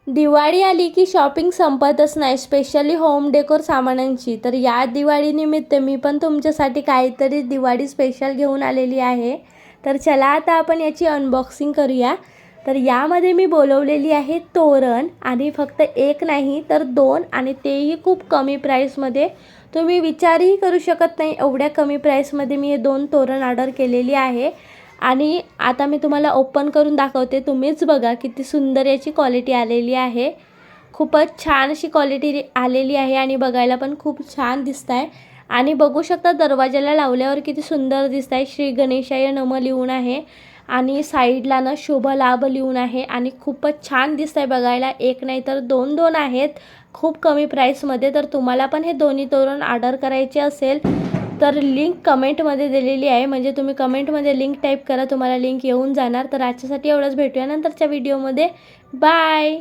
दिवाळी आली की शॉपिंग संपतच नाही, स्पेशली होम डेकोर सामानांची. तर या दिवाळीनिमित्त मी पण तुमच्यासाठी काहीतरी दिवाळी स्पेशल घेऊन आलेली आहे. तर चला आता आपण याची अनबॉक्सिंग करूया. तर यामध्ये मी बोलवलेली आहे तोरण, आणि फक्त एक नाही तर दोन, आणि तेही खूप कमी प्राईसमध्ये. तुम्ही विचारही करू शकत नाही एवढ्या कमी प्राईसमध्ये मी हे दोन तोरण ऑर्डर केलेली आहे. आणि आता मी तुम्हाला ओपन करून दाखवते, तुम्हीच बघा किती सुंदर याची क्वालिटी आलेली आहे. खूपच छान अशी क्वालिटी आलेली आहे आणि बघायला पण खूप छान दिसत आहे. आणि बघू शकता दरवाजाला लावल्यावर किती सुंदर दिसत आहे. श्री गणेशाय नमः लिहून आहे आणि साईडला ना शुभ लाभ लिहून आहे आणि खूपच छान दिसत आहे बघायला. एक नाही तर दोन दोन आहेत खूप कमी प्राईसमध्ये. तर तुम्हाला पण हे दोन्ही तोरण ऑर्डर करायचे असेल तर लिंक कमेंटमध्ये दिलेली आहे, म्हणजे तुम्ही कमेंटमध्ये लिंक टाईप करा, तुम्हाला लिंक येऊन जाणार. तर आजच्यासाठी एवढंच, भेटूया नंतरच्या व्हिडिओमध्ये. बाय.